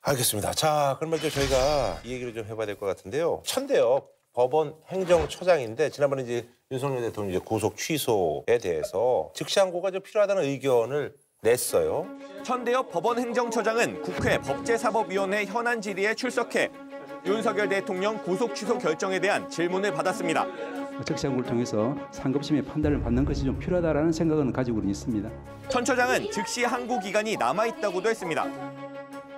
알겠습니다. 자, 그럼 먼저 저희가 이 얘기를 좀 해봐야 될 것 같은데요. 천대엽 법원 행정처장인데 지난번에 이제 윤석열 대통령 이제 구속 취소에 대해서 즉시항고가 좀 필요하다는 의견을 냈어요. 천대엽 법원 행정처장은 국회 법제사법위원회 현안 질의에 출석해 윤석열 대통령 구속 취소 결정에 대한 질문을 받았습니다. 즉시항고를 통해서 상급심의 판단을 받는 것이 좀 필요하다는 생각은 가지고는 있습니다. 천 처장은 즉시 항고 기간이 남아있다고도 했습니다.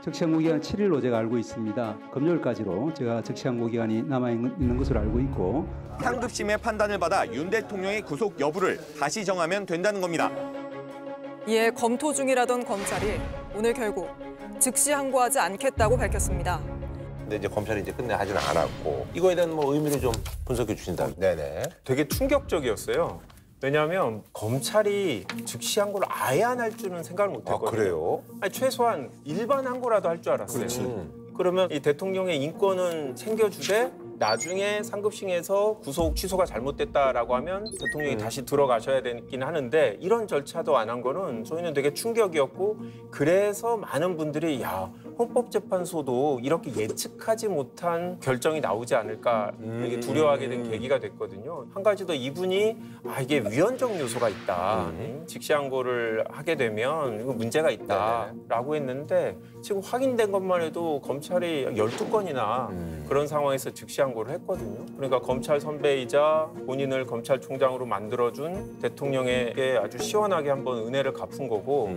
즉시항고 기간 7일로 제가 알고 있습니다. 금요일까지로 제가 즉시항고 기간이 남아있는 것으로 알고 있고 상급심의 판단을 받아 윤 대통령의 구속 여부를 다시 정하면 된다는 겁니다. 이에 검토 중이라던 검찰이 오늘 결국 즉시 항고하지 않겠다고 밝혔습니다. 근데 이제 검찰이 이제 끝내 하지는 않았고 이거에 대한 뭐 의미를 좀 분석해 주신다. 네네. 되게 충격적이었어요. 왜냐하면 검찰이 즉시 항고를 아예 안 할 줄은 생각을 못했거든요. 아, 그래요? 아니, 최소한 일반 항고라도 할 줄 알았어요. 그러면 이 대통령의 인권은 챙겨주되 나중에 상급심에서 구속 취소가 잘못됐다라고 하면 대통령이 다시 들어가셔야 되긴 하는데 이런 절차도 안 한 거는 저희는 되게 충격이었고 그래서 많은 분들이 야 헌법재판소도 이렇게 예측하지 못한 결정이 나오지 않을까 되게 두려워하게 된 계기가 됐거든요. 한 가지 더 이분이 이게 위헌적 요소가 있다. 직시항고를 하게 되면 이거 문제가 있다라고 했는데 지금 확인된 것만 해도 검찰이 12건이나 그런 상황에서 즉시항고를 했거든요. 그러니까 검찰 선배이자 본인을 검찰총장으로 만들어준 대통령에게 아주 시원하게 한번 은혜를 갚은 거고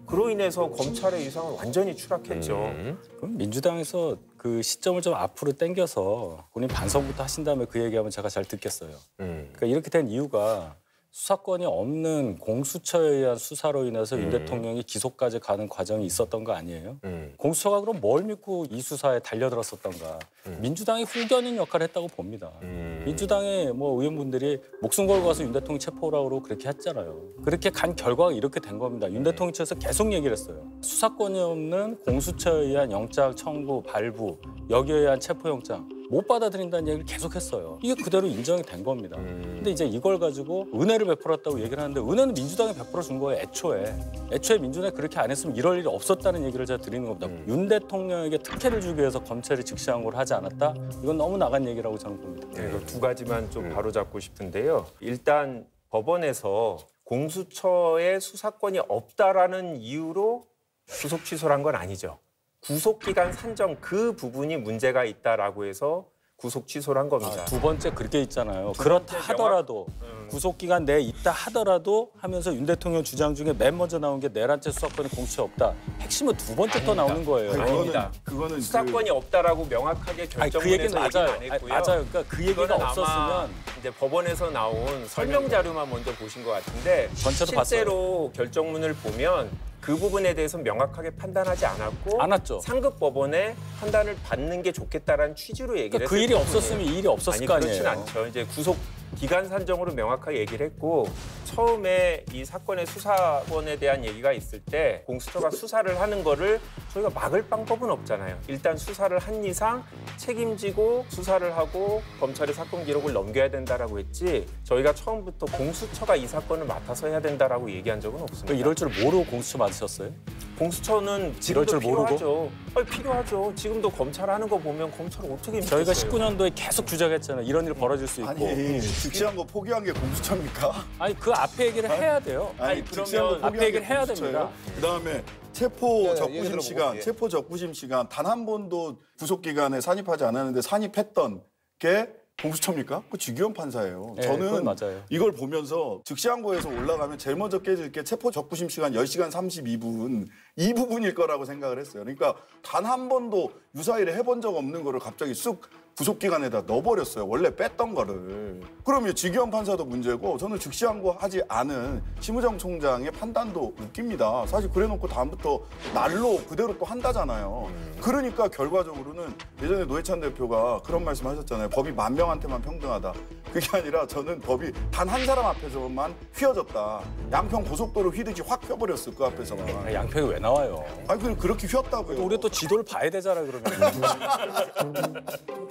그로 인해서 검찰의 위상은 완전히 추락했죠. 그럼 민주당에서 그 시점을 좀 앞으로 당겨서 본인 반성부터 하신 다음에 그 얘기하면 제가 잘 듣겠어요. 그러니까 이렇게 된 이유가 수사권이 없는 공수처에 의한 수사로 인해서 윤 대통령이 기소까지 가는 과정이 있었던 거 아니에요? 공수처가 그럼 뭘 믿고 이 수사에 달려들었었던가? 민주당이 후견인 역할을 했다고 봅니다. 민주당의 뭐 의원분들이 목숨 걸고 가서 윤 대통령 체포하라고 그러고 그렇게 했잖아요. 그렇게 간 결과가 이렇게 된 겁니다. 윤 대통령 측에서 계속 얘기를 했어요. 수사권이 없는 공수처에 의한 영장 청구, 발부, 여기에 의한 체포영장 못 받아들인다는 얘기를 계속했어요. 이게 그대로 인정이 된 겁니다. 근데 이제 이걸 가지고 은혜를 베풀었다고 얘기를 하는데 은혜는 민주당이 베풀어 준 거예요, 애초에. 애초에 민주당이 그렇게 안 했으면 이럴 일이 없었다는 얘기를 제가 드리는 겁니다. 윤 대통령에게 특혜를 주기 위해서 검찰이 즉시항고를 하지 않았다? 이건 너무 나간 얘기라고 저는 봅니다. 네, 두 가지만 좀 바로잡고 싶은데요. 일단 법원에서 공수처의 수사권이 없다라는 이유로 구속 취소를 한 건 아니죠. 구속기간 산정 그 부분이 문제가 있다라고 해서 구속 취소를 한 겁니다. 두 번째 그렇게 있잖아요. 그렇다 하더라도 구속기간 내에 있다 하더라도 하면서 윤 대통령 주장 중에 맨 먼저 나온 게 내란죄 수사권이 공수처에 없다. 핵심은 두 번째 더 나오는 거예요. 아닙니다. 그거는 수사권이 없다라고 명확하게 그 얘기는 결정문에서 얘기는 안 했고요. 맞아요. 그러니까 그 얘기가 없었으면 이제 법원에서 나온 설명 자료만 먼저 보신 것 같은데 전체도 실제로 결정문을 보면 그 부분에 대해서 명확하게 판단하지 않았고 않았죠. 상급 법원의 판단을 받는 게 좋겠다라는 취지로 얘기를 그러니까 그 일이 없었으면 이 일이 없었을 거 아니에요. 그렇진 않죠. 이제 구속 기간 산정으로 명확하게 얘기를 했고 처음에 이 사건의 수사권에 대한 얘기가 있을 때 공수처가 수사를 하는 거를 저희가 막을 방법은 없잖아요. 일단 수사를 한 이상 책임지고 수사를 하고 검찰의 사건 기록을 넘겨야 된다라고 했지 저희가 처음부터 공수처가 이 사건을 맡아서 해야 된다라고 얘기한 적은 없습니다. 이럴 줄 모르고 공수처 맡으셨어요? 공수처는 지금도 필요하죠. 필요하죠. 지금도 검찰 하는 거 보면 검찰을 어떻게 믿겠어요? 저희가 19년도에 계속 주장했잖아요. 이런 일 벌어질 수 있고. 아니 즉시항고 포기한 게 공수처입니까? 아니 그 앞에 얘기를 해야 돼요. 아니 그러면 앞에 얘기를 해야 됩니다. 그다음에 체포 적부심 얘기 시간, 들어볼게요. 체포 적부심 시간 단 한 번도 구속 기간에 산입하지 않았는데 산입했던 게 공수처입니까? 그 주기현 판사예요. 네, 저는 그건 맞아요. 이걸 보면서 즉시항고에서 올라가면 제일 먼저 깨질 게 체포 적부심 시간 10시간 32분 이 부분일 거라고 생각을 했어요. 그러니까 단 한 번도 유사일에 해본 적 없는 거를 갑자기 쑥 구속기간에다 넣어버렸어요. 원래 뺐던 거를. 그럼 이 지기현 판사도 문제고 저는 즉시항고 하지 않은 심우정 총장의 판단도 웃깁니다. 사실 그래놓고 다음부터 날로 그대로 또 한다잖아요. 그러니까 결과적으로는 예전에 노회찬 대표가 그런 말씀 하셨잖아요. 법이 10,000명한테만 평등하다. 그게 아니라 저는 법이 단 한 사람 앞에서만 휘어졌다. 양평 고속도로 휘듯이 확 펴버렸어 그 앞에서만. 양평이 왜 나와요. 아니 그럼 그렇게 휘었다고요. 우리 또 지도를 봐야 되잖아 그러면.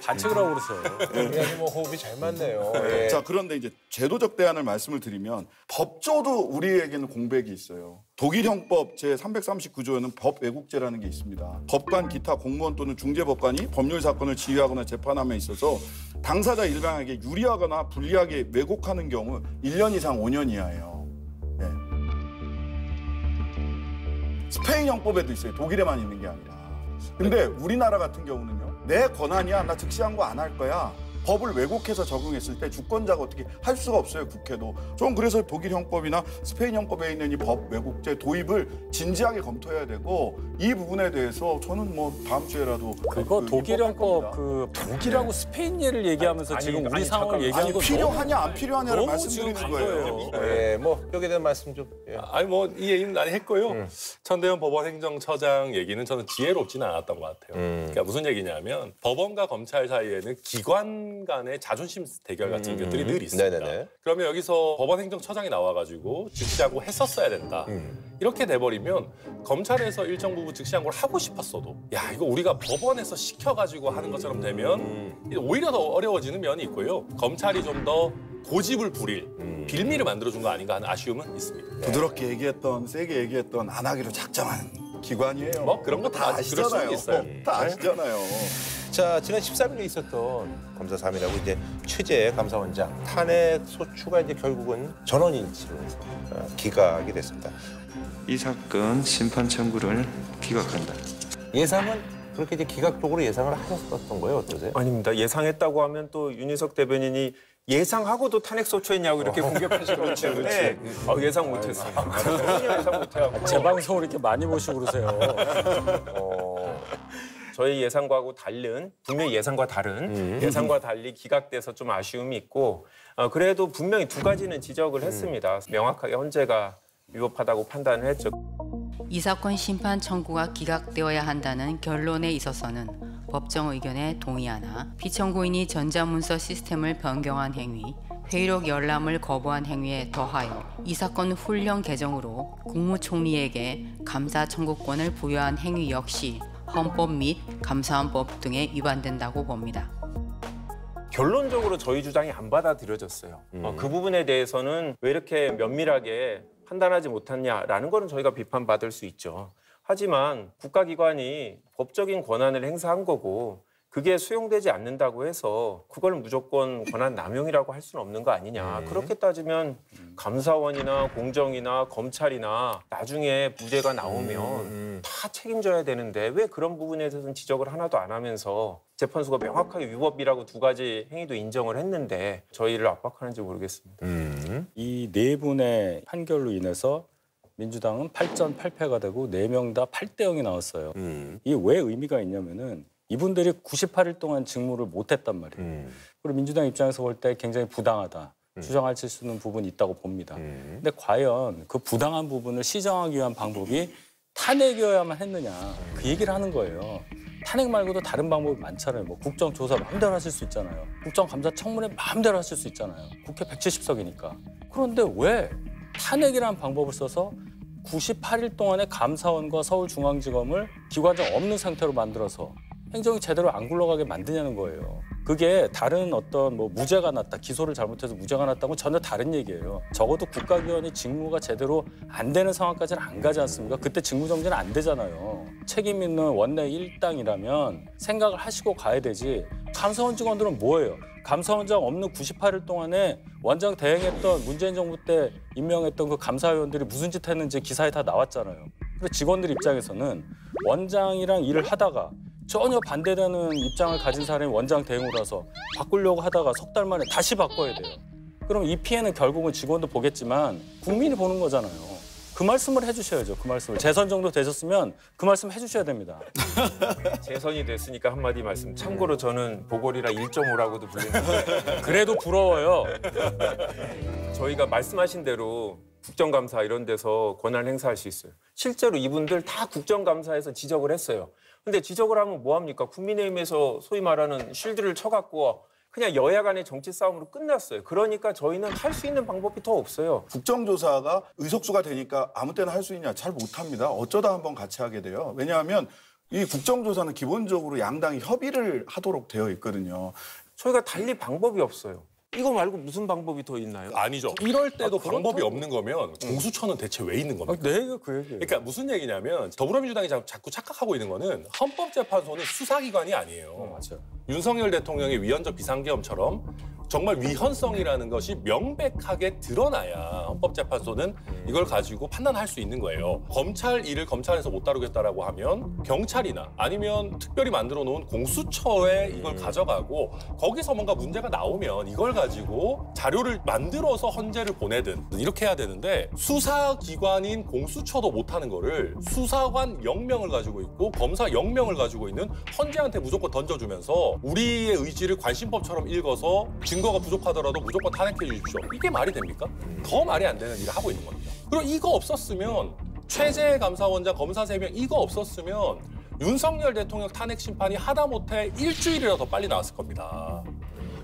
반칙을 하고 그러죠. 그냥 뭐 호흡이 잘 맞네요. 예. 자, 그런데 이제 제도적 대안을 말씀을 드리면 법조도 우리에게는 공백이 있어요. 독일 형법 제339조에는 법 왜곡죄라는 게 있습니다. 법관, 기타 공무원 또는 중재법관이 법률 사건을 지휘하거나 재판함에 있어서 당사자 일방에게 유리하거나 불리하게 왜곡하는 경우 1년 이상 5년 이하예요. 네. 스페인 형법에도 있어요. 독일에만 있는 게 아니라. 근데 우리나라 같은 경우는요. 내 권한이야. 나 즉시항고 안 할 거야. 법을 왜곡해서 적용했을 때 주권자가 어떻게 할 수가 없어요. 국회도. 저는 그래서 독일 형법이나 스페인 형법에 있는 이 법 왜곡죄 도입을 진지하게 검토해야 되고 이 부분에 대해서 저는 뭐 다음 주에라도 그거 독일 입법할 형법 겁니다. 그 독일하고 스페인 예를 얘기하면서 지금 우리 상황을 얘기하는 아니 거 필요하냐 안 필요하냐를 너무 말씀드리는 지금 거예요. 예, 뭐 여기에 대한 말씀 좀. 예. 아니 뭐 이 얘기는 많이 했고요. 천대현 법원행정처장 얘기는 저는 지혜롭지는 않았던 것 같아요. 그러니까 무슨 얘기냐면 법원과 검찰 사이에는 기관 간의 자존심 대결 같은 것들이 늘 있습니다. 네네네. 그러면 여기서 법원행정처장이 나와가지고 즉시항고 했었어야 된다. 이렇게 돼버리면 검찰에서 일정 부분 즉시항고를 하고 싶었어도 야 이거 우리가 법원에서 시켜가지고 하는 것처럼 되면 오히려 더 어려워지는 면이 있고요. 검찰이 좀 더 고집을 부릴 빌미를 만들어준 거 아닌가 하는 아쉬움은 있습니다. 부드럽게 얘기했던 세게 얘기했던 안 하기로 작정한 기관이에요. 뭐 그런 거 다 아시잖아요. 그럴 수는 있어요. 다 아시잖아요. 자, 지난 13일에 있었던 검사 3이라고 이제 최재 감사원장 탄핵 소추가 이제 결국은 전원일치로 기각이 됐습니다. 이 사건 심판 청구를 기각한다. 예상은 그렇게 이제 기각적으로 예상을 하셨던 거예요, 어떠세요? 아닙니다. 예상했다고 하면 또 윤희석 대변인이 예상하고도 탄핵 소추했냐고 이렇게 공격하시기 때문에 예상 못했어요. 전혀 예상 못해갖고 제 방송을 이렇게 많이 보시고 그러세요. 저희 예상과고 다른 분명히 예상과 다른 예상과 달리 기각돼서 좀 아쉬움이 있고 그래도 분명히 두 가지는 지적을 했습니다. 명확하게 헌재가 위법하다고 판단을 했죠. 이 사건 심판 청구가 기각되어야 한다는 결론에 있어서는 법정 의견에 동의하나 피청구인이 전자문서 시스템을 변경한 행위, 회의록 열람을 거부한 행위에 더하여 이 사건 훈령 개정으로 국무총리에게 감사 청구권을 부여한 행위 역시 헌법 및 감사원법 등에 위반된다고 봅니다. 결론적으로 저희 주장이 안 받아들여졌어요. 그 부분에 대해서는 왜 이렇게 면밀하게 판단하지 못했냐라는 거는 저희가 비판받을 수 있죠. 하지만 국가기관이 법적인 권한을 행사한 거고 그게 수용되지 않는다고 해서 그걸 무조건 권한 남용이라고 할 수는 없는 거 아니냐. 그렇게 따지면 감사원이나 공정이나 검찰이나 나중에 무죄가 나오면 다 책임져야 되는데 왜 그런 부분에 대해서는 지적을 하나도 안 하면서 재판소가 명확하게 위법이라고 두 가지 행위도 인정을 했는데 저희를 압박하는지 모르겠습니다. 이 네 분의 판결로 인해서 민주당은 8전 8패가 되고 4명 다 8대 0이 나왔어요. 이게 왜 의미가 있냐면은 이분들이 98일 동안 직무를 못했단 말이에요. 그리고 민주당 입장에서 볼 때 굉장히 부당하다. 주장할 수 있는 부분이 있다고 봅니다. 근데 과연 그 부당한 부분을 시정하기 위한 방법이 탄핵이어야만 했느냐. 그 얘기를 하는 거예요. 탄핵 말고도 다른 방법이 많잖아요. 뭐 국정조사 마음대로 하실 수 있잖아요. 국정감사청문회 마음대로 하실 수 있잖아요. 국회 170석이니까. 그런데 왜 탄핵이라는 방법을 써서 98일 동안의 감사원과 서울중앙지검을 기관장 없는 상태로 만들어서 행정이 제대로 안 굴러가게 만드냐는 거예요. 그게 다른 어떤 뭐 무죄가 났다, 기소를 잘못해서 무죄가 났다고 전혀 다른 얘기예요. 적어도 국가기관이 직무가 제대로 안 되는 상황까지는 안 가지 않습니까? 그때 직무정지는 안 되잖아요. 책임 있는 원내 일당이라면 생각을 하시고 가야 되지. 감사원 직원들은 뭐예요? 감사원장 없는 98일 동안에 원장 대행했던 문재인 정부 때 임명했던 그 감사위원들이 무슨 짓 했는지 기사에 다 나왔잖아요. 그래서 직원들 입장에서는 원장이랑 일을 하다가 전혀 반대되는 입장을 가진 사람이 원장 대행으로 와서 바꾸려고 하다가 석 달 만에 다시 바꿔야 돼요. 그럼 이 피해는 결국은 직원도 보겠지만 국민이 보는 거잖아요. 그 말씀을 해주셔야죠. 그 말씀을. 재선 정도 되셨으면 그 말씀 해주셔야 됩니다. 재선이 됐으니까 한마디 말씀. 참고로 저는 보궐이라 1.5라고도 불리는데 그래도 부러워요. 저희가 말씀하신 대로 국정감사 이런 데서 권한을 행사할 수 있어요. 실제로 이분들 다 국정감사에서 지적을 했어요. 근데 지적을 하면 뭐합니까? 국민의힘에서 소위 말하는 쉴드를 쳐갖고 그냥 여야 간의 정치 싸움으로 끝났어요. 그러니까 저희는 할 수 있는 방법이 더 없어요. 국정조사가 의석수가 되니까 아무 때나 할 수 있냐? 잘 못합니다. 어쩌다 한번 같이 하게 돼요. 왜냐하면 이 국정조사는 기본적으로 양당이 협의를 하도록 되어 있거든요. 저희가 달리 방법이 없어요. 이거 말고 무슨 방법이 더 있나요? 아니죠. 이럴 때도 방법이 없는 거면 공수처는 대체 왜 있는 겁니까? 네, 그 얘기예요. 그러니까 무슨 얘기냐면 더불어민주당이 자꾸 착각하고 있는 거는 헌법재판소는 수사기관이 아니에요. 맞아요. 윤석열 대통령의 위헌적 비상계엄처럼 정말 위헌성이라는 것이 명백하게 드러나야 헌법재판소는 이걸 가지고 판단할 수 있는 거예요. 검찰 일을 검찰에서 못 다루겠다라고 하면 경찰이나 아니면 특별히 만들어 놓은 공수처에 이걸 가져가고 거기서 뭔가 문제가 나오면 이걸 가지고 자료를 만들어서 헌재를 보내든 이렇게 해야 되는데 수사기관인 공수처도 못하는 거를 수사관 0명을 가지고 있고 검사 0명을 가지고 있는 헌재한테 무조건 던져주면서 우리의 의지를 관심법처럼 읽어서 증거가 부족하더라도 무조건 탄핵해 주십시오. 이게 말이 됩니까? 더 말이 안 되는 일을 하고 있는 겁니다. 그리고 이거 없었으면 최재 감사원장 검사 3명 이거 없었으면 윤석열 대통령 탄핵 심판이 하다못해 일주일이라도 더 빨리 나왔을 겁니다.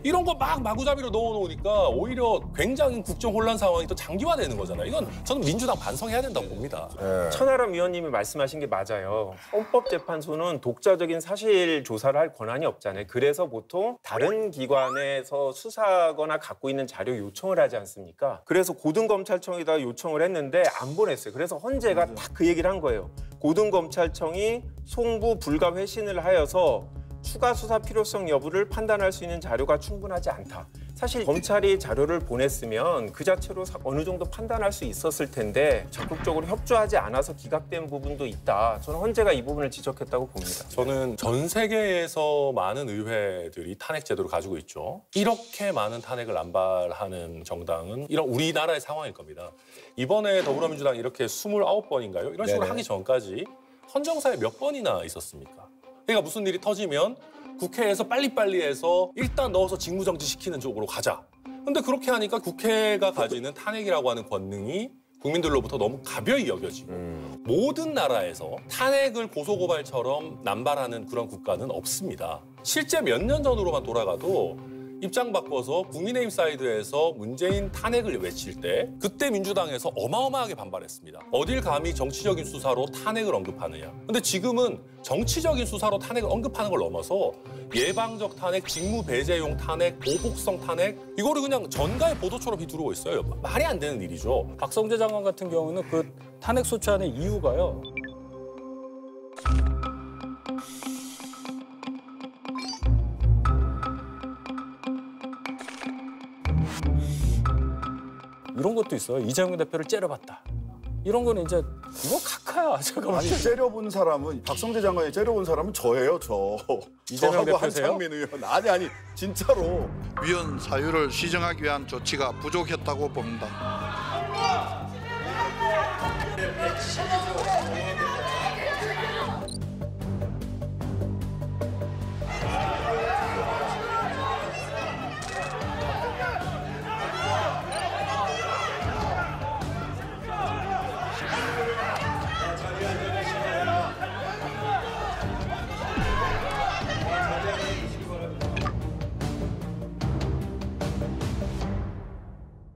이런 거 막 마구잡이로 넣어놓으니까 오히려 굉장히 국정 혼란 상황이 더 장기화되는 거잖아요. 이건 저는 민주당 반성해야 된다고 봅니다. 천하람 위원님이 말씀하신 게 맞아요. 헌법재판소는 독자적인 사실 조사를 할 권한이 없잖아요. 그래서 보통 다른 기관에서 수사하거나 갖고 있는 자료 요청을 하지 않습니까? 그래서 고등검찰청에다 요청을 했는데 안 보냈어요. 그래서 헌재가 딱 그 얘기를 한 거예요. 고등검찰청이 송부 불가 회신을 하여서 추가 수사 필요성 여부를 판단할 수 있는 자료가 충분하지 않다. 사실 검찰이 자료를 보냈으면 그 자체로 어느 정도 판단할 수 있었을 텐데 적극적으로 협조하지 않아서 기각된 부분도 있다. 저는 헌재가 이 부분을 지적했다고 봅니다. 저는 전 세계에서 많은 의회들이 탄핵 제도를 가지고 있죠. 이렇게 많은 탄핵을 남발하는 정당은 이런 우리나라의 상황일 겁니다. 이번에 더불어민주당 이렇게 29번인가요? 이런 식으로 네네. 하기 전까지 헌정사에 몇 번이나 있었습니까? 그러니까 무슨 일이 터지면 국회에서 빨리빨리 해서 일단 넣어서 직무정지 시키는 쪽으로 가자. 근데 그렇게 하니까 국회가 가지는 탄핵이라고 하는 권능이 국민들로부터 너무 가벼이 여겨지고 모든 나라에서 탄핵을 고소고발처럼 남발하는 그런 국가는 없습니다. 실제 몇 년 전으로만 돌아가도 입장 바꿔서 국민의힘 사이드에서 문재인 탄핵을 외칠 때 그때 민주당에서 어마어마하게 반발했습니다. 어딜 감히 정치적인 수사로 탄핵을 언급하느냐. 근데 지금은 정치적인 수사로 탄핵을 언급하는 걸 넘어서 예방적 탄핵, 직무 배제용 탄핵, 보복성 탄핵 이거를 그냥 전가의 보도처럼 휘두르고 있어요. 말이 안 되는 일이죠. 박성재 장관 같은 경우는 그 탄핵 소추안의 이유가요. 이런 것도 있어요. 이재명 대표를 째려봤다. 이런 거는 이제 이거 각하야. 잠깐만. 아니 째려본 사람은 박성재 장관이 째려본 사람은 저예요. 저. 이재명 저하고 대표세요? 한창민 의원. 아니 진짜로. 위헌 사유를 시정하기 위한 조치가 부족했다고 봅니다.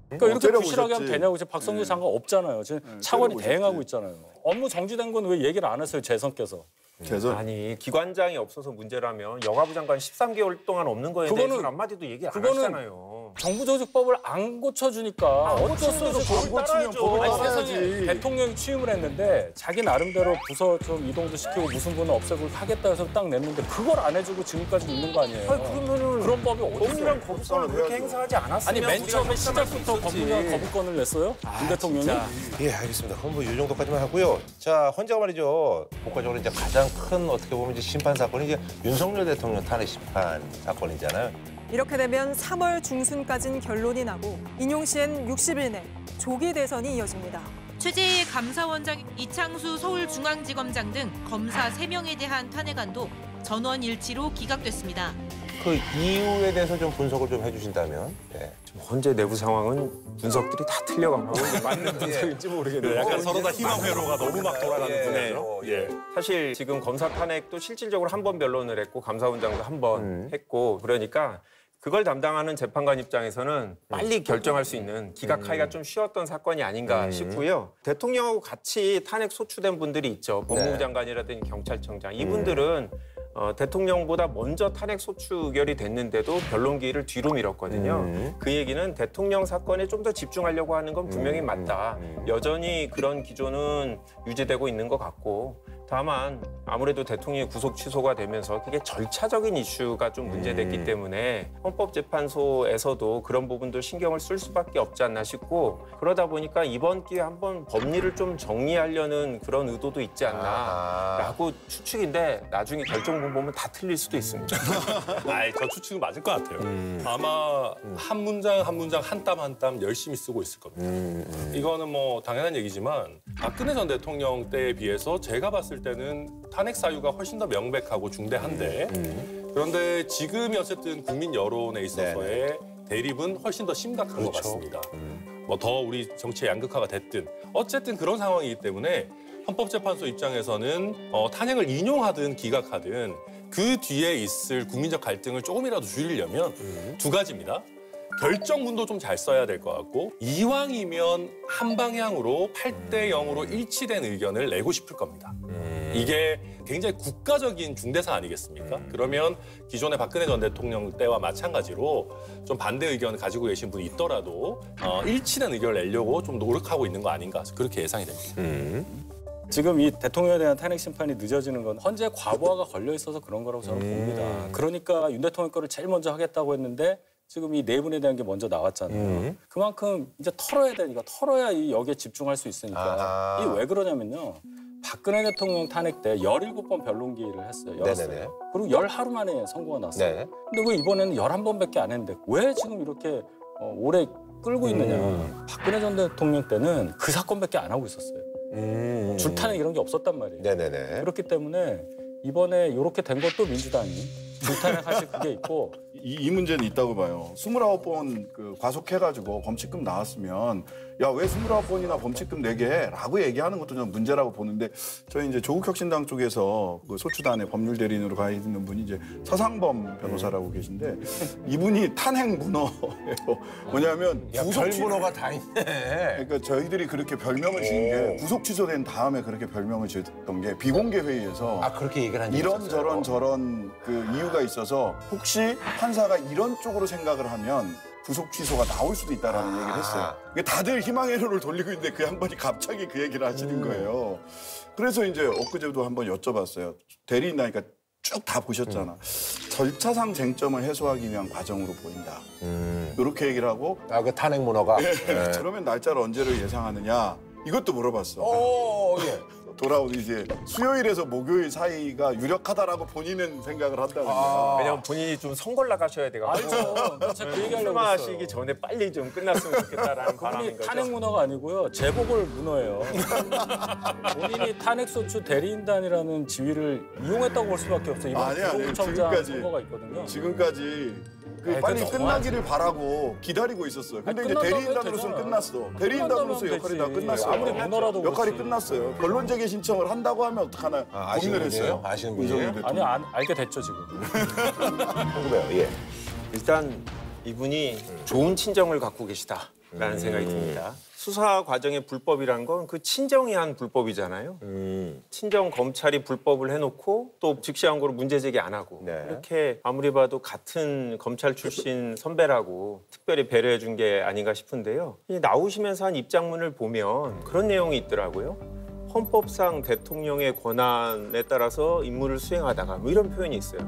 그러니까 이렇게 째려보셨지. 부실하게 하면 되냐고. 지금 박성재 장관 없잖아요. 지금 차관이 째려보셨지. 대행하고 있잖아요. 업무 정지된 건 왜 얘기를 안 했어요, 재선께서. 아니 기관장이 없어서 문제라면 여가부 장관 13개월 동안 없는 거에 그거는- 대해서는 한마디도 얘기 안 그거는 하시잖아요. 정부조직법을 안 고쳐주니까 어쩔 수 없어. 안 고치면 법을 아니, 따라야지. 세상에 대통령이 취임을 했는데 자기 나름대로 부서 좀 이동도 시키고 무슨 분은 없애고 하겠다 해서 딱 냈는데 그걸 안 해주고 지금까지 있는 거 아니에요. 아니 그러면은 그런 법이 어디 법이랑 있어요? 거부권을 그렇게 행사하지 않았으면 아니 맨 우리가 처음에 협상할 수 시작부터 있었지. 거부권을 냈어요? 윤 대통령이? 예, 알겠습니다. 그럼 뭐 이 정도까지만 하고요. 자, 헌재가 말이죠. 국가적으로 이제 가장 큰 어떻게 보면 이제 심판 사건이 이제 윤석열 대통령 탄핵 심판 사건이잖아요. 이렇게 되면 3월 중순까진 결론이 나고 인용 시엔 60일 내 조기 대선이 이어집니다. 최재해 감사원장, 이창수 서울중앙지검장 등 검사 3명에 대한 탄핵안도 전원 일치로 기각됐습니다. 그 이유에 대해서 좀 분석을 좀 해주신다면. 네. 현재 내부 상황은 분석들이 다 틀려가고 맞는 분석일지 모르겠네요. 약간 서로 다 희망 회로가 너무 막 돌아가는 분야죠. 예. 사실 지금 검사 탄핵도 실질적으로 한 번 변론을 했고 감사원장도 한 번 했고 그러니까 그걸 담당하는 재판관 입장에서는 빨리 결정할 수 있는 기각하기가 좀 쉬웠던 사건이 아닌가 싶고요. 대통령하고 같이 탄핵 소추된 분들이 있죠. 법무부 장관이라든지 경찰청장. 이분들은 대통령보다 먼저 탄핵 소추 의결이 됐는데도 변론기일을 뒤로 미뤘거든요. 그 얘기는 대통령 사건에 좀 더 집중하려고 하는 건 분명히 맞다. 여전히 그런 기조는 유지되고 있는 것 같고 다만 아무래도 대통령의 구속 취소가 되면서 그게 절차적인 이슈가 좀 문제됐기 때문에 헌법재판소에서도 그런 부분도 신경을 쓸 수밖에 없지 않나 싶고 그러다 보니까 이번 기회에 한번 법리를 좀 정리하려는 그런 의도도 있지 않나라고 추측인데 나중에 결정문 보면 다 틀릴 수도 있습니다. 저 추측은 맞을 것 같아요. 아마 한 문장 한 문장 한 땀 한 땀 열심히 쓰고 있을 겁니다. 이거는 뭐 당연한 얘기지만 박근혜 전 대통령 때에 비해서 제가 봤을 때는 탄핵 사유가 훨씬 더 명백하고 중대한데 그런데 지금이 어쨌든 국민 여론에 있어서의 대립은 훨씬 더 심각한 것 같습니다. 뭐 더 우리 정치의 양극화가 됐든 어쨌든 그런 상황이기 때문에 헌법재판소 입장에서는 탄핵을 인용하든 기각하든 그 뒤에 있을 국민적 갈등을 조금이라도 줄이려면 두 가지입니다. 결정문도 좀 잘 써야 될 것 같고 이왕이면 한 방향으로 8대 0으로 일치된 의견을 내고 싶을 겁니다. 이게 굉장히 국가적인 중대사 아니겠습니까? 그러면 기존의 박근혜 전 대통령 때와 마찬가지로 좀 반대 의견을 가지고 계신 분이 있더라도 일치된 의견을 내려고 좀 노력하고 있는 거 아닌가 그렇게 예상이 됩니다. 지금 이 대통령에 대한 탄핵 심판이 늦어지는 건 헌재 과부하가 걸려 있어서 그런 거라고 저는 봅니다. 그러니까 윤 대통령 거를 제일 먼저 하겠다고 했는데 지금 이 내분에 대한 게 먼저 나왔잖아요. 그만큼 이제 털어야 되니까 털어야 이 여기에 집중할 수 있으니까 이게 왜 그러냐면요. 박근혜 대통령 탄핵 때 17번 변론기일을 했어요. 열었어요. 그리고 10하루 만에 선고가 났어요. 근데 왜 이번에는 11번밖에 안 했는데 왜 지금 이렇게 오래 끌고 있느냐. 박근혜 전 대통령 때는 그 사건밖에 안 하고 있었어요. 줄탄핵 이런 게 없었단 말이에요. 그렇기 때문에 이번에 이렇게 된 것도 민주당이 줄탄핵 하실 그게 있고 이 문제는 있다고 봐요. 29번 그 과속해가지고 범칙금 나왔으면 야, 왜 29번이나 범칙금 내게 해? 라고 얘기하는 것도 저는 문제라고 보는데 저희 이제 조국혁신당 쪽에서 그 소추단의 법률 대리인으로 가 있는 분이 이제 서상범 변호사라고 계신데 이분이 탄핵 문어예요. 뭐냐면 별 문어가 다 있네. 그러니까 저희들이 그렇게 별명을 지은 게 구속 취소된 다음에 그렇게 별명을 지었던 게 비공개 회의에서 그렇게 얘기를 한 적이 이런 저런 그 이유가 있어서 혹시 판사가 이런 쪽으로 생각을 하면 구속 취소가 나올 수도 있다라는 얘기를 했어요. 다들 희망의 눈을 돌리고 있는데 그 양반이 갑자기 그 얘기를 하시는 거예요. 그래서 이제 엊그제도 한번 여쭤봤어요. 대리인 나니까 쭉 다 보셨잖아. 절차상 쟁점을 해소하기 위한 과정으로 보인다. 이렇게 얘기를 하고 그 탄핵 문화가 그러면 날짜를 언제로 예상하느냐 이것도 물어봤어. 돌아오는 이제 수요일에서 목요일 사이가 유력하다라고 본인은 생각을 한다고. 왜냐면 본인이 좀 선거를 나가셔야 돼가지고 제가 그 얘기하려고 출마하시기 전에 빨리 좀 끝났으면 좋겠다라는 바람인 그분이 거죠. 탄핵 문화가 아니고요. 재보궐 문화예요. 본인이 탄핵 소추 대리인단이라는 지위를 이용했다고 볼 수밖에 없어요. 이번 구속청장 선거가 있거든요. 지금까지 빨리 끝나기를 바라고 기다리고 있었어요. 근데 이제 대리인단으로서는 끝났어. 대리인단으로서 역할이 다 끝났어요. 아무리 문화라도 역할이 끝났어요. 변론제기 신청을 한다고 하면 어떡하나 고민을 했어요. 아시는 분이에요? 아니 알게 됐죠 지금. 궁금해요. 일단 이분이 좋은 친정을 갖고 계시다라는 생각이 듭니다. 수사 과정의 불법이란 건 그 친정이 한 불법이잖아요. 친정 검찰이 불법을 해놓고 또 즉시항고로 문제 제기 안 하고 이렇게 아무리 봐도 같은 검찰 출신 선배라고 특별히 배려해 준 게 아닌가 싶은데요. 나오시면서 한 입장문을 보면 그런 내용이 있더라고요. 헌법상 대통령의 권한에 따라서 임무를 수행하다가 뭐 이런 표현이 있어요.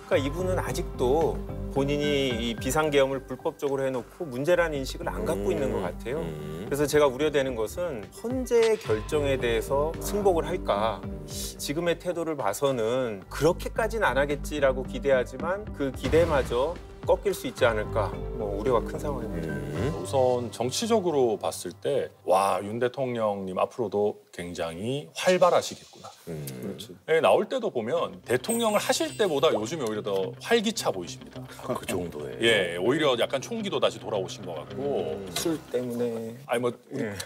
그러니까 이분은 아직도 본인이 이 비상계엄을 불법적으로 해놓고 문제라는 인식을 안 갖고 있는 것 같아요. 그래서 제가 우려되는 것은 헌재의 결정에 대해서 승복을 할까. 지금의 태도를 봐서는 그렇게까지는 안 하겠지라고 기대하지만 그 기대마저 꺾일 수 있지 않을까 뭐 우려가 큰 상황입니다. 우선 정치적으로 봤을 때 와, 윤 대통령님 앞으로도 굉장히 활발하시겠구나. 나올 때도 보면 대통령을 하실 때보다 요즘에 오히려 더 활기차 보이십니다. 그 정도에. 예, 오히려 약간 총기도 다시 돌아오신 것 같고. 술 때문에. 아니 뭐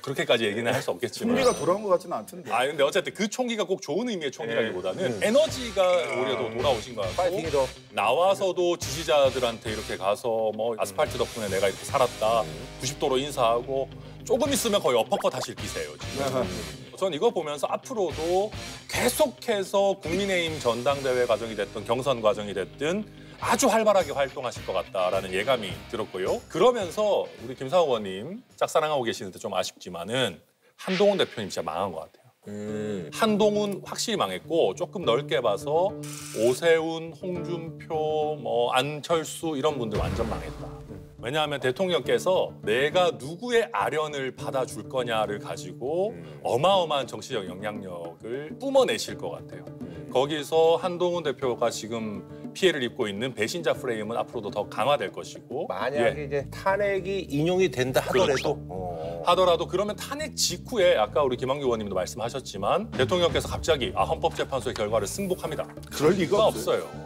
그렇게까지 얘기는 할 수 없겠지만. 총기가 돌아온 것 같지는 않던데. 아 근데 어쨌든 그 총기가 꼭 좋은 의미의 총기라기보다는 에너지가 오히려 더 돌아오신 것 같고. 파이팅이도. 나와서도 지지자들한테 이렇게 가서 뭐 아스팔트 덕분에 내가 이렇게 살았다. 90도로 인사하고 조금 있으면 거의 어퍼컷 하실 기세예요 지금. 전 이거 보면서 앞으로도 계속해서 국민의힘 전당대회 과정이 됐든 경선 과정이 됐든 아주 활발하게 활동하실 것 같다라는 예감이 들었고요. 그러면서 우리 김상호 의원님 짝사랑하고 계시는데 좀 아쉽지만은 한동훈 대표님 진짜 망한 것 같아요. 한동훈 확실히 망했고 조금 넓게 봐서 오세훈, 홍준표, 뭐 안철수 이런 분들 완전 망했다. 왜냐하면 대통령께서 내가 누구의 아련을 받아줄 거냐를 가지고 어마어마한 정치적 영향력을 뿜어내실 것 같아요. 거기서 한동훈 대표가 지금 피해를 입고 있는 배신자 프레임은 앞으로도 더 강화될 것이고 만약에 이제 탄핵이 인용이 된다 하더라도 그렇죠. 하더라도 그러면 탄핵 직후에 아까 우리 김한규 의원님도 말씀하셨지만 대통령께서 갑자기 헌법재판소의 결과를 승복합니다. 그럴 리가 없어요.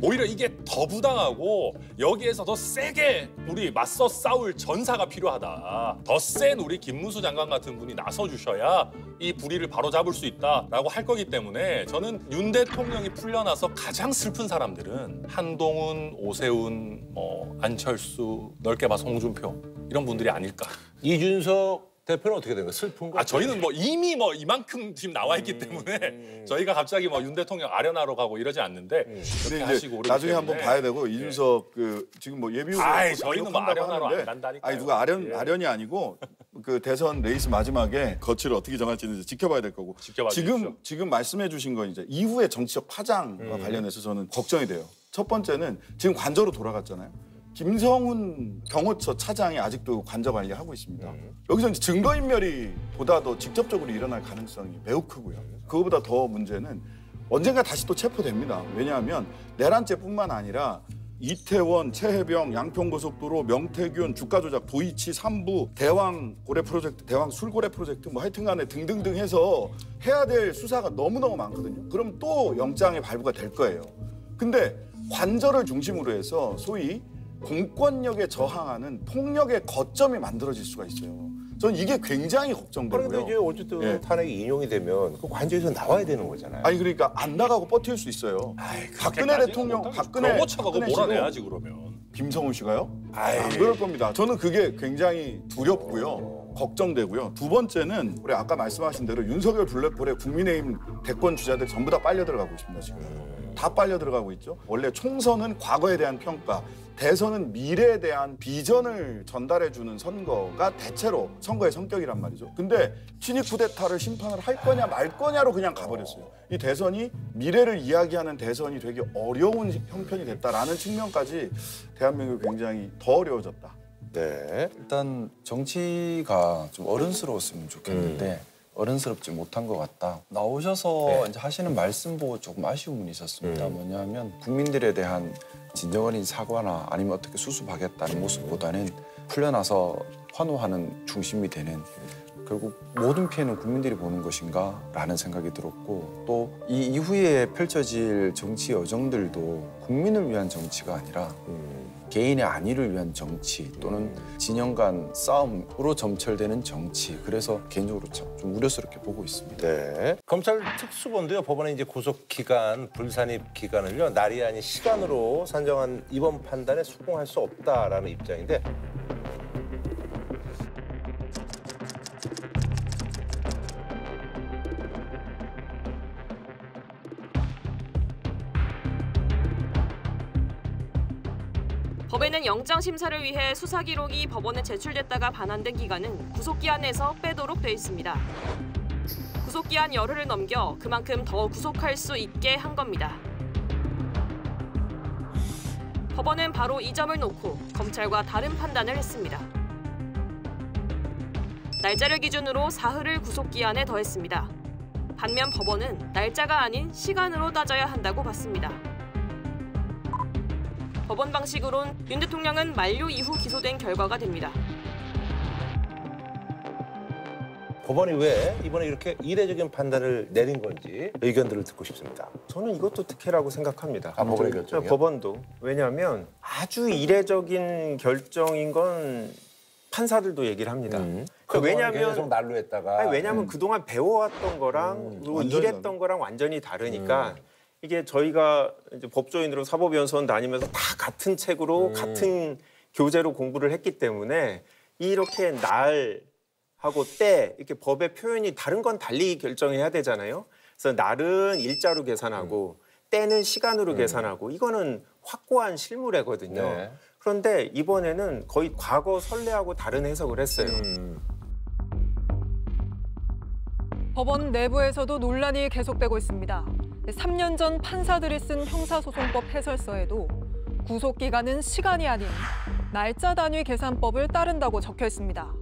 오히려 이게 더 부당하고 여기에서 더 세게 우리 맞서 싸울 전사가 필요하다. 더 센 우리 김문수 장관 같은 분이 나서주셔야 이 불의를 바로잡을 수 있다라고 할 거기 때문에 저는 윤 대통령이 풀려나서 가장 슬픈 사람들은 한동훈, 오세훈, 안철수, 넓게 봐서 홍준표 이런 분들이 아닐까. 이준석 대표는 어떻게 된 거예요? 슬픈 거? 저희는 뭐 이미 이만큼 지금 나와 있기 때문에 저희가 갑자기 윤 대통령 아련하러 가고 이러지 않는데 그렇게 하시고 오르기 나중에 때문에. 한번 봐야 되고 이준석 지금 예비 후보 저희는 아련하러 안 간다니까요. 누가 아련이 아니고 그 대선 레이스 마지막에 거취를 어떻게 정할지는 지켜봐야 될 거고. 지금 말씀해주신 건 이제 이후의 정치적 파장과 관련해서 저는 걱정이 돼요. 첫 번째는 지금 관저로 돌아갔잖아요. 김성훈 경호처 차장이 아직도 관저 관리하고 있습니다. 여기서 이제 증거인멸이 보다 더 직접적으로 일어날 가능성이 매우 크고요. 그거보다 더 문제는 언젠가 다시 또 체포됩니다. 왜냐하면 내란죄뿐만 아니라 이태원, 최해병, 양평고속도로, 명태균, 주가조작, 도이치, 삼부, 대왕 고래 프로젝트, 대왕 술고래 프로젝트 뭐 하여튼간에 등등등 해서 해야 될 수사가 너무너무 많거든요. 그럼 또 영장이 발부가 될 거예요. 근데 관저를 중심으로 해서 소위 공권력에 저항하는 폭력의 거점이 만들어질 수가 있어요. 저는 이게 굉장히 걱정되고요. 그런데 이제 어쨌든 탄핵이 인용이 되면 그 관저에서 나와야 되는 거잖아요. 아니 그러니까 안 나가고 버틸 수 있어요. 박근혜 대통령, 박근혜 몰아내야지 그러면. 김성훈 씨가요? 안 그럴 겁니다. 저는 그게 굉장히 두렵고요. 걱정되고요. 두 번째는 우리 아까 말씀하신 대로 윤석열 블랙홀에 국민의힘 대권 주자들 전부 다 빨려 들어가고 있습니다. 지금 다 빨려 들어가고 있죠. 원래 총선은 과거에 대한 평가, 대선은 미래에 대한 비전을 전달해주는 선거가 대체로 선거의 성격이란 말이죠. 근데 친일 쿠데타를 심판을 할 거냐 말 거냐로 그냥 가버렸어요. 이 대선이 미래를 이야기하는 대선이 되게 어려운 형편이 됐다라는 측면까지 대한민국이 굉장히 더 어려워졌다. 네. 일단 정치가 좀 어른스러웠으면 좋겠는데 어른스럽지 못한 것 같다. 나오셔서 이제 하시는 말씀 보고 조금 아쉬운 부분이 있었습니다. 뭐냐면 국민들에 대한 진정어린 사과나 아니면 어떻게 수습하겠다는 모습보다는 풀려나서 환호하는 중심이 되는 결국 모든 피해는 국민들이 보는 것인가 라는 생각이 들었고 또 이 이후에 펼쳐질 정치 여정들도 국민을 위한 정치가 아니라 개인의 안위를 위한 정치 또는 진영 간 싸움으로 점철되는 정치. 그래서 개인적으로 좀 우려스럽게 보고 있습니다. 네. 검찰 특수본도요. 법원의 이제 구속 기간, 불산입 기간을요. 날이 아닌 시간으로 산정한 이번 판단에 수긍할 수 없다라는 입장인데. 법에는 영장 심사를 위해 수사 기록이 법원에 제출됐다가 반환된 기간은 구속기한에서 빼도록 돼 있습니다. 구속기한 열흘을 넘겨 그만큼 더 구속할 수 있게 한 겁니다. 법원은 바로 이 점을 놓고 검찰과 다른 판단을 했습니다. 날짜를 기준으로 사흘을 구속기한에 더했습니다. 반면 법원은 날짜가 아닌 시간으로 따져야 한다고 봤습니다. 법원 방식으론 윤 대통령은 만료 이후 기소된 결과가 됩니다. 법원이 왜 이번에 이렇게 이례적인 판단을 내린 건지 의견들을 듣고 싶습니다. 저는 이것도 특혜라고 생각합니다. 법원의 결정이요? 법원도. 왜냐하면 아주 이례적인 결정인 건 판사들도 얘기를 합니다. 왜냐하면 계속 난로했다가 왜냐하면 그동안 배워왔던 거랑 그리고 일했던 거랑 완전히 다르니까 이게 저희가 이제 법조인으로 사법연수원 다니면서 다 같은 책으로 같은 교재로 공부를 했기 때문에 이렇게 날하고 때 이렇게 법의 표현이 다른 건 달리 결정해야 되잖아요. 그래서 날은 일자로 계산하고 때는 시간으로 계산하고 이거는 확고한 실무례거든요. 네. 그런데 이번에는 거의 과거 선례하고 다른 해석을 했어요. 법원 내부에서도 논란이 계속되고 있습니다. 3년 전 판사들이 쓴 형사소송법 해설서에도 구속기간은 시간이 아닌 날짜 단위 계산법을 따른다고 적혀 있습니다.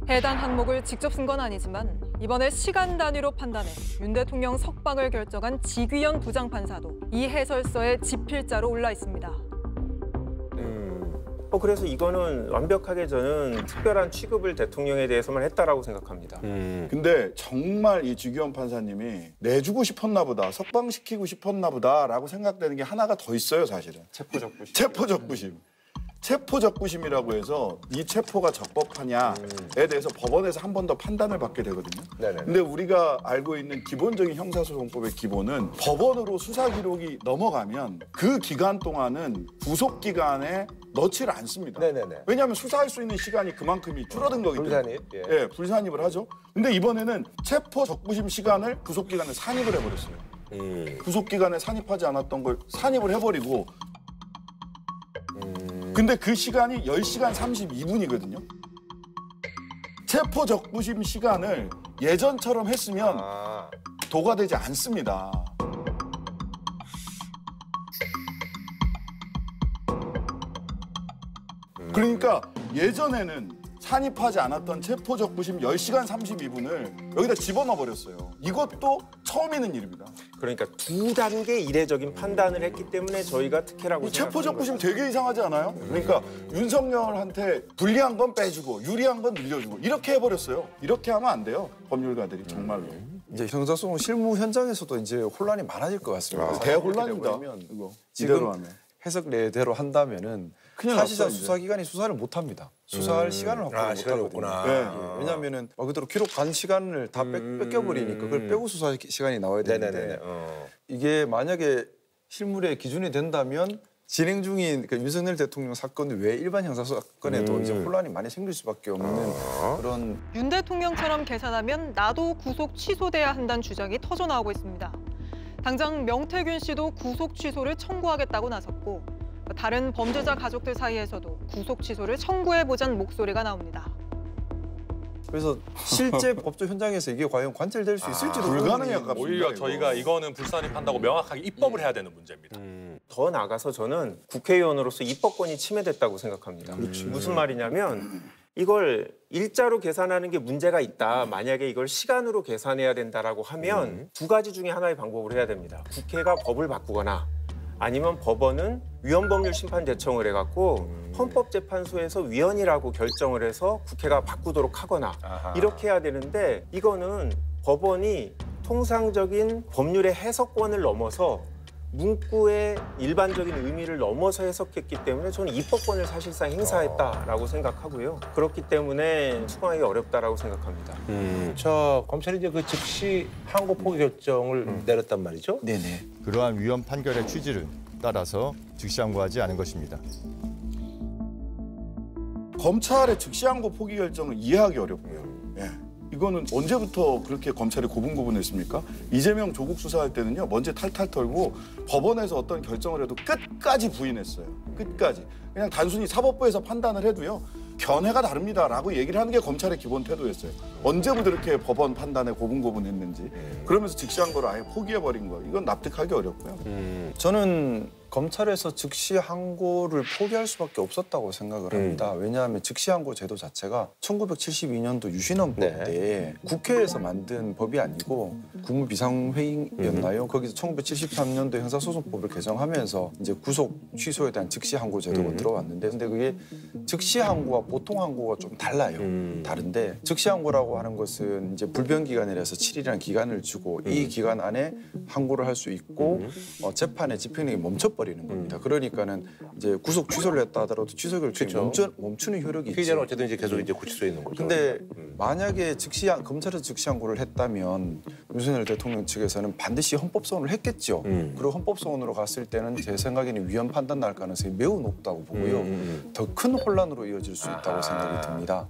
해당 항목을 직접 쓴 건 아니지만 이번에 시간 단위로 판단해 윤 대통령 석방을 결정한 지귀현 부장판사도 이 해설서에 지필자로 올라 있습니다. 그래서 이거는 완벽하게 저는 특별한 취급을 대통령에 대해서만 했다라고 생각합니다. 근데 정말 이 지귀현 판사님이 내주고 싶었나 보다, 석방시키고 싶었나 보다라고 생각되는 게 하나가 더 있어요, 사실은. 체포적부심. 체포적부심. 체포적부심이라고 해서 이 체포가 적법하냐에 대해서 법원에서 한 번 더 판단을 받게 되거든요. 근데 우리가 알고 있는 기본적인 형사소송법의 기본은 법원으로 수사 기록이 넘어가면 그 기간 동안은 구속 기간에 넣지를 않습니다. 왜냐하면 수사할 수 있는 시간이 그만큼이 줄어든 거기 때문에. 불산입. 불산입을 하죠. 근데 이번에는 체포적부심 시간을 구속 기간에 산입을 해버렸어요. 구속 기간에 산입하지 않았던 걸 산입을 해버리고 근데 그 시간이 10시간 32분이거든요. 체포적부심 시간을 예전처럼 했으면 도가 되지 않습니다. 그러니까 예전에는 산입하지 않았던 체포적부심 10시간 32분을 여기다 집어넣어 버렸어요. 이것도 처음 있는 일입니다. 그러니까 두 단계 이례적인 판단을 했기 때문에 저희가 특혜라고 생각합니다. 체포적부심 되게 이상하지 않아요? 그러니까 윤석열한테 불리한 건 빼주고 유리한 건 늘려주고 이렇게 해버렸어요. 이렇게 하면 안 돼요. 법률가들이 정말로. 이제 형사소송 실무 현장에서도 이제 혼란이 많아질 것 같습니다. 대혼란입니다. 이거 지금 해석례대로 한다면은 큰일 사실상 났어, 수사기관이 수사를 못합니다. 수사할 시간을 확보를 시간이 못하거든요. 없구나. 왜냐하면은 말 그대로 기록 간 시간을 다 뺏겨버리니까 그걸 빼고 수사 시간이 나와야 되는데 이게 만약에 실물의 기준이 된다면 진행 중인 그 윤석열 대통령 사건 외 일반 형사 사건에도 이제 혼란이 많이 생길 수밖에 없는 그런. 윤 대통령처럼 계산하면 나도 구속 취소돼야 한다는 주장이 터져 나오고 있습니다. 당장 명태균 씨도 구속 취소를 청구하겠다고 나섰고 다른 범죄자 가족들 사이에서도 구속 취소를 청구해보자는 목소리가 나옵니다. 그래서 실제 법조 현장에서 이게 과연 관철될 수 있을지도 불가능해요. 오히려 저희가 이거는 불산입한다고 명확하게 입법을 해야 되는 문제입니다. 더 나아가서 저는 국회의원으로서 입법권이 침해됐다고 생각합니다. 무슨 말이냐면 이걸 일자로 계산하는 게 문제가 있다. 만약에 이걸 시간으로 계산해야 된다라고 하면 두 가지 중에 하나의 방법을 해야 됩니다. 국회가 법을 바꾸거나 아니면 법원은 위헌법률심판대청을 해갖고 헌법재판소에서 위헌이라고 결정을 해서 국회가 바꾸도록 하거나 이렇게 해야 되는데 이거는 법원이 통상적인 법률의 해석권을 넘어서 문구의 일반적인 의미를 넘어서 해석했기 때문에 저는 입법권을 사실상 행사했다라고 생각하고요. 그렇기 때문에 수긍하기 어렵다라고 생각합니다. 검찰이 이제 그 즉시 항고 포기 결정을 내렸단 말이죠? 네네. 그러한 위헌 판결의 취지를 따라서 즉시 항고하지 않은 것입니다. 검찰의 즉시 항고 포기 결정을 이해하기 어렵고요. 이거는 언제부터 그렇게 검찰이 고분고분했습니까? 이재명 조국 수사할 때는요. 먼저 탈탈 털고 법원에서 어떤 결정을 해도 끝까지 부인했어요. 끝까지. 그냥 단순히 사법부에서 판단을 해도요. 견해가 다릅니다라고 얘기를 하는 게 검찰의 기본 태도였어요. 언제부터 이렇게 법원 판단에 고분고분했는지. 그러면서 즉시한 걸 아예 포기해버린 거. 이건 납득하기 어렵고요. 저는 검찰에서 즉시 항고를 포기할 수밖에 없었다고 생각을 합니다. 왜냐하면 즉시 항고 제도 자체가 1972년도 유신헌법인데 국회에서 만든 법이 아니고 국무비상회의였나요? 거기서 1973년도 형사소송법을 개정하면서 이제 구속 취소에 대한 즉시 항고 제도가 들어왔는데, 근데 그게 즉시 항고와 보통 항고가 좀 달라요. 다른데 즉시 항고라고 하는 것은 이제 불변 기간이라서 7일이라는 기간을 주고 이 기간 안에 항고를 할 수 있고 재판의 집행력이 멈춰버리는 겁니다. 그러니까는 이제 구속 취소를 했다 하더라도 취소 결정이 멈추는 효력이 있죠. 피의자는 어쨌든 이제 계속 이제 구치소에 있는 거죠. 근데 만약에 검찰에서 즉시 항고를 했다면 윤석열 대통령 측에서는 반드시 헌법소원을 했겠죠. 그리고 헌법소원으로 갔을 때는 제 생각에는 위헌 판단 날 가능성이 매우 높다고 보고요. 더 큰 혼란으로 이어질 수 있다고 생각이 듭니다.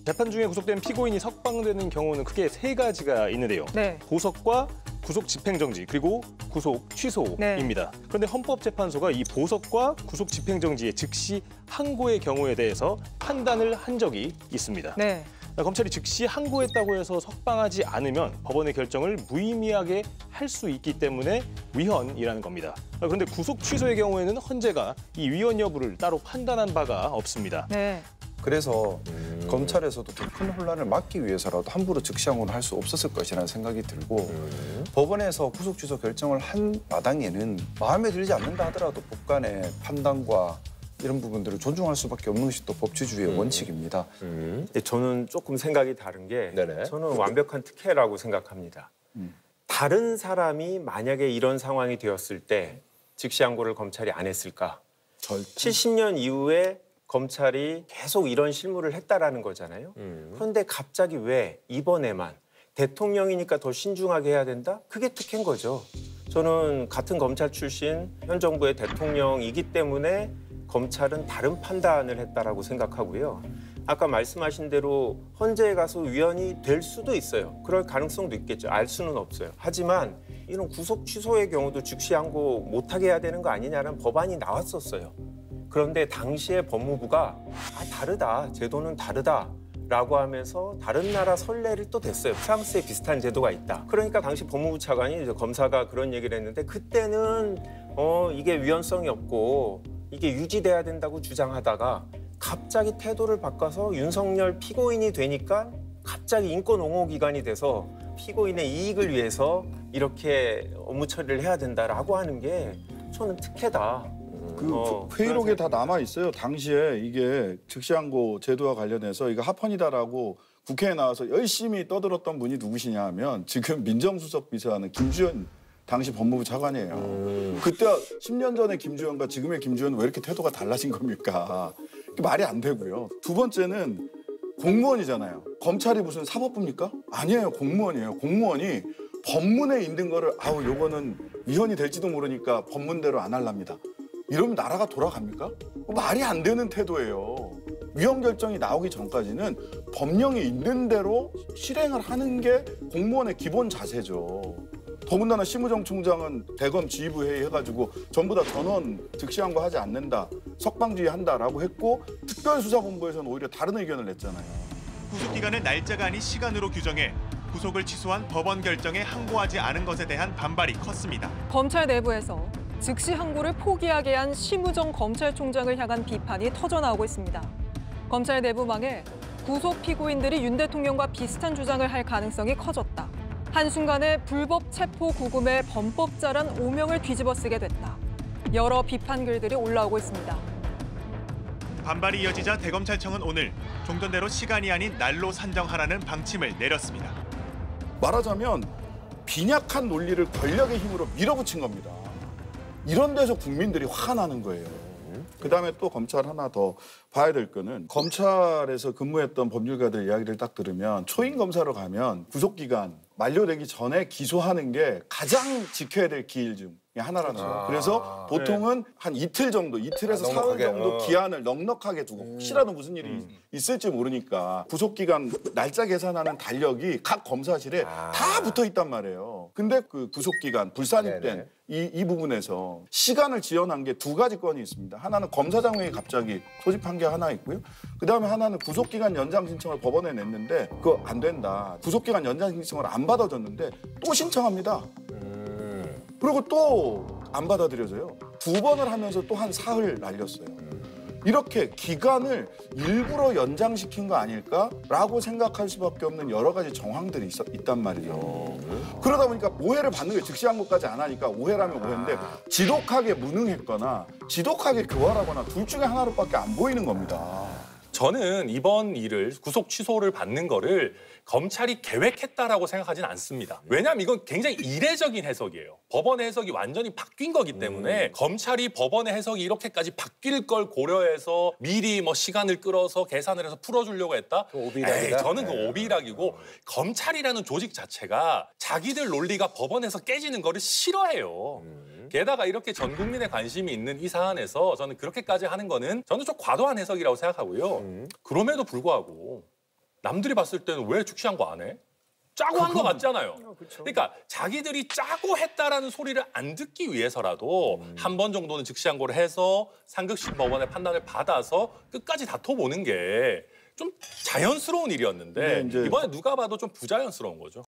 재판 중에 구속된 피고인이 석방되는 경우는 크게 세 가지가 있는데요. 네. 보석과 구속 집행정지 그리고 구속 취소입니다. 그런데 헌법재판소가 이 보석과 구속 집행정지의 즉시 항고의 경우에 대해서 판단을 한 적이 있습니다. 네. 검찰이 즉시 항고했다고 해서 석방하지 않으면 법원의 결정을 무의미하게 할 수 있기 때문에 위헌이라는 겁니다. 그런데 구속 취소의 경우에는 헌재가 이 위헌 여부를 따로 판단한 바가 없습니다. 네. 그래서 검찰에서도 더 큰 혼란을 막기 위해서라도 함부로 즉시 항고를 할 수 없었을 것이라는 생각이 들고 법원에서 구속 취소 결정을 한 마당에는 마음에 들지 않는다 하더라도 법관의 판단과 이런 부분들을 존중할 수밖에 없는 것이 또 법치주의의 원칙입니다. 저는 조금 생각이 다른 게 저는 완벽한 특혜라고 생각합니다. 다른 사람이 만약에 이런 상황이 되었을 때 즉시 항고를 검찰이 안 했을까? 70년 이후에 검찰이 계속 이런 실무를 했다라는 거잖아요. 그런데 갑자기 왜 이번에만 대통령이니까 더 신중하게 해야 된다? 그게 특혜인 거죠. 저는 같은 검찰 출신 현 정부의 대통령이기 때문에 검찰은 다른 판단을 했다라고 생각하고요. 아까 말씀하신 대로 헌재에 가서 위헌이 될 수도 있어요. 그럴 가능성도 있겠죠. 알 수는 없어요. 하지만 이런 구속 취소의 경우도 즉시 항고 못하게 해야 되는 거 아니냐는 법안이 나왔었어요. 그런데 당시에 법무부가 다르다, 제도는 다르다 라고 하면서 다른 나라 선례를 또 댔어요. 프랑스에 비슷한 제도가 있다. 그러니까 당시 법무부 차관이 이제 검사가 그런 얘기를 했는데 그때는 이게 위헌성이 없고 이게 유지돼야 된다고 주장하다가 갑자기 태도를 바꿔서 윤석열 피고인이 되니까 갑자기 인권 옹호 기관이 돼서 피고인의 이익을 위해서 이렇게 업무 처리를 해야 된다라고 하는 게 저는 특혜다. 그 회의록에 다 남아 있어요. 당시에 이게 즉시항고 제도와 관련해서 이거 합헌이다라고 국회에 나와서 열심히 떠들었던 분이 누구시냐 하면 지금 민정수석 비서하는 김주현 당시 법무부 차관이에요. 그때 10년 전에 김주현과 지금의 김주현은 왜 이렇게 태도가 달라진 겁니까? 말이 안 되고요. 두 번째는 공무원이잖아요. 검찰이 무슨 사법부입니까? 아니에요. 공무원이에요. 공무원이 법문에 있는 거를 요거는 위헌이 될지도 모르니까 법문대로 안 할랍니다. 이러면 나라가 돌아갑니까? 말이 안 되는 태도예요. 위헌 결정이 나오기 전까지는 법령이 있는 대로 실행을 하는 게 공무원의 기본 자세죠. 더군다나 심우정총장은 대검 지휘부 회의 해가지고 전부 다 전원 즉시항고 하지 않는다, 석방지휘한다라고 했고 특별수사본부에서는 오히려 다른 의견을 냈잖아요. 구속기간을 날짜가 아닌 시간으로 규정해 구속을 취소한 법원 결정에 항고하지 않은 것에 대한 반발이 컸습니다. 검찰 내부에서 즉시 항고를 포기하게 한 심우정 검찰총장을 향한 비판이 터져나오고 있습니다. 검찰 내부망에 구속 피고인들이 윤 대통령과 비슷한 주장을 할 가능성이 커졌다. 한순간에 불법 체포 구금의 범법자란 오명을 뒤집어쓰게 됐다. 여러 비판 글들이 올라오고 있습니다. 반발이 이어지자 대검찰청은 오늘 종전대로 시간이 아닌 날로 산정하라는 방침을 내렸습니다. 말하자면 빈약한 논리를 권력의 힘으로 밀어붙인 겁니다. 이런 데서 국민들이 화가 나는 거예요. 그다음에 또 검찰 하나 더 봐야 될 거는 검찰에서 근무했던 법률가들 이야기를 딱 들으면 초임 검사로 가면 구속기간 만료되기 전에 기소하는 게 가장 지켜야 될 기일 중 하나라는 거예요. 그래서 보통은 한 이틀 정도, 이틀에서 사흘 정도 기한을 넉넉하게 두고 혹시라도 무슨 일이 있을지 모르니까 구속기간 날짜 계산하는 달력이 각 검사실에 다 붙어 있단 말이에요. 근데 그 구속기간 불산입된 이 부분에서 시간을 지연한 게 두 가지 건이 있습니다. 하나는 검사장회의 갑자기 소집한 게 하나 있고요. 그다음에 하나는 구속기간 연장 신청을 법원에 냈는데 그거 안 된다. 구속기간 연장 신청을 안 받아줬는데 또 신청합니다. 그리고 또 안 받아들여져요. 두 번을 하면서 또 한 사흘 날렸어요. 이렇게 기간을 일부러 연장시킨 거 아닐까라고 생각할 수밖에 없는 여러 가지 정황들이 있단 말이에요. 그러다 보니까 오해를 받는 게 즉시항고까지 안 하니까 오해라면 오해인데 지독하게 무능했거나 지독하게 교활하거나 둘 중에 하나로밖에 안 보이는 겁니다. 저는 이번 일을 구속 취소를 받는 거를 검찰이 계획했다라고 생각하진 않습니다. 왜냐하면 이건 굉장히 이례적인 해석이에요. 법원의 해석이 완전히 바뀐 거기 때문에 검찰이 법원의 해석이 이렇게까지 바뀔 걸 고려해서 미리 뭐 시간을 끌어서 계산을 해서 풀어주려고 했다? 오비락이다. 저는 그 오비락이고 검찰이라는 조직 자체가 자기들 논리가 법원에서 깨지는 거를 싫어해요. 게다가 이렇게 전 국민의 관심이 있는 이 사안에서 저는 그렇게까지 하는 거는 저는 좀 과도한 해석이라고 생각하고요. 그럼에도 불구하고 남들이 봤을 때는 왜 즉시항고 안 해? 짜고 한 거 맞잖아요. 그러니까 자기들이 짜고 했다라는 소리를 안 듣기 위해서라도 한 번 정도는 즉시항고를 해서 상급심 법원의 판단을 받아서 끝까지 다퉈보는 게 좀 자연스러운 일이었는데 네, 이제 이번에 누가 봐도 좀 부자연스러운 거죠.